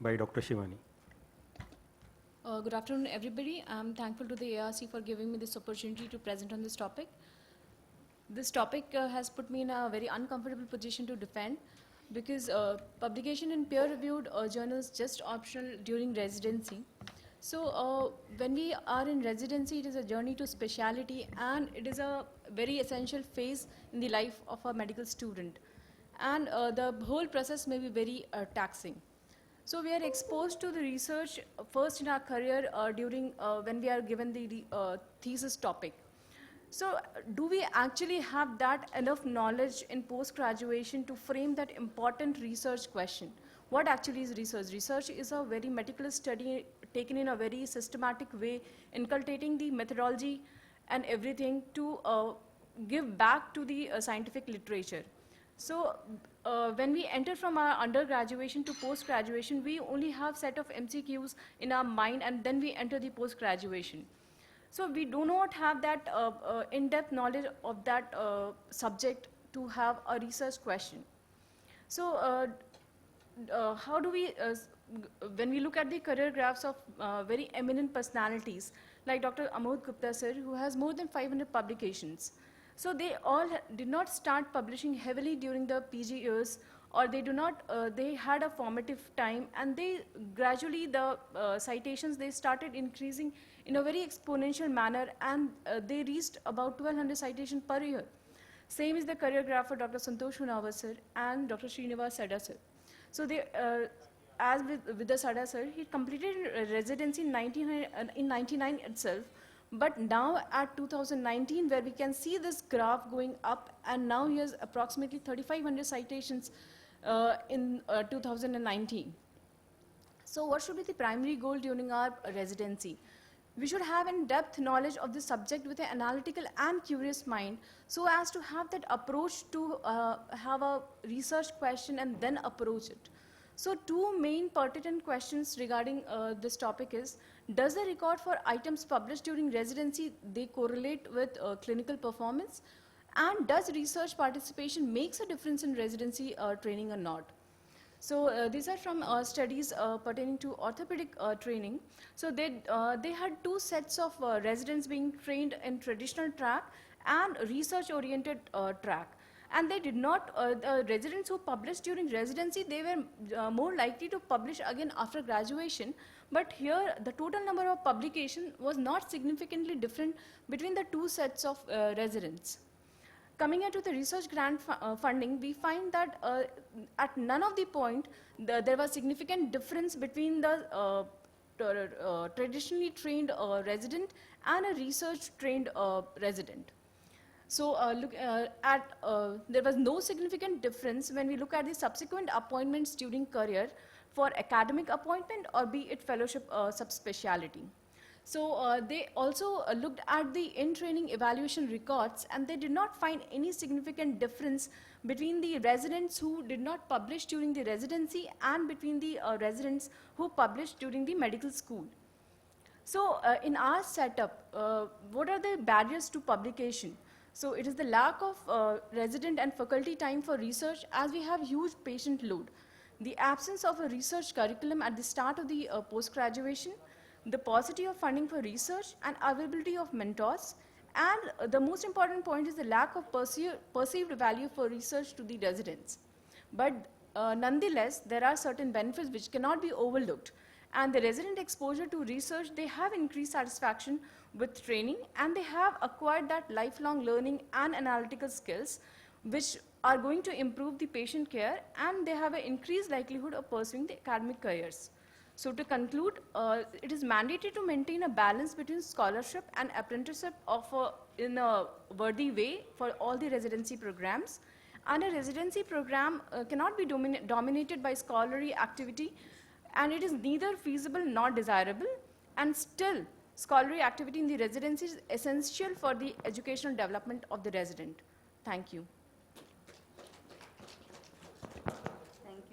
by Dr. Shivani. Good afternoon, everybody. I'm thankful to the ARC for giving me this opportunity to present on this topic. This topic has put me in a very uncomfortable position to defend because publication in peer-reviewed journals just optional during residency. So when we are in residency, it is a journey to specialty, and it is a very essential phase in the life of a medical student. And the whole process may be very taxing. So we are exposed to the research first in our career during when we are given the thesis topic. So do we actually have that enough knowledge in post-graduation to frame that important research question? What actually is research? Research is a very meticulous study taken in a very systematic way, inculcating the methodology and everything to give back to the scientific literature. So when we enter from our undergraduation to post-graduation, we only have set of MCQs in our mind, and then we enter the post-graduation. So we do not have that in-depth knowledge of that subject to have a research question. So how do we, when we look at the career graphs of very eminent personalities, like Dr. Amod Gupta sir, who has more than 500 publications. So they all did not start publishing heavily during the PG years, or they do not, they had a formative time, and they gradually, the citations, they started increasing in a very exponential manner, and they reached about 1200 citations per year. Same is the career graph for Dr. Santosh Munawar sir and Dr. Srinivas Sada sir. So they, as with the Sada sir, he completed residency in 99 itself. But now at 2019, where we can see this graph going up, and now he has approximately 3,500 citations in 2019. So what should be the primary goal during our residency? We should have in-depth knowledge of the subject with an analytical and curious mind, so as to have that approach to have a research question and then approach it. So two main pertinent questions regarding this topic is, does the record for items published during residency, they correlate with clinical performance? And does research participation makes a difference in residency training or not? So these are from studies pertaining to orthopedic training. So they had two sets of residents being trained in traditional track and research-oriented track. And they did not, the residents who published during residency, they were more likely to publish again after graduation. But here, the total number of publication was not significantly different between the two sets of residents. Coming into the research grant funding, we find that at none of the point, there was significant difference between the traditionally trained resident and a research-trained resident. So there was no significant difference when we look at the subsequent appointments during career for academic appointment or be it fellowship subspecialty. So they also looked at the in-training evaluation records, and they did not find any significant difference between the residents who did not publish during the residency and between the residents who published during the medical school. So in our setup, what are the barriers to publication? So it is the lack of resident and faculty time for research, as we have huge patient load. The absence of a research curriculum at the start of the post-graduation, the paucity of funding for research and availability of mentors, and the most important point is the lack of perceived value for research to the residents. But nonetheless, there are certain benefits which cannot be overlooked. And the resident exposure to research, they have increased satisfaction with training, and they have acquired that lifelong learning and analytical skills which are going to improve the patient care, and they have an increased likelihood of pursuing the academic careers. So to conclude, it is mandated to maintain a balance between scholarship and apprenticeship in a worthy way for all the residency programs. And a residency program cannot be dominated by scholarly activity, and it is neither feasible nor desirable, and still scholarly activity in the residency is essential for the educational development of the resident. Thank you.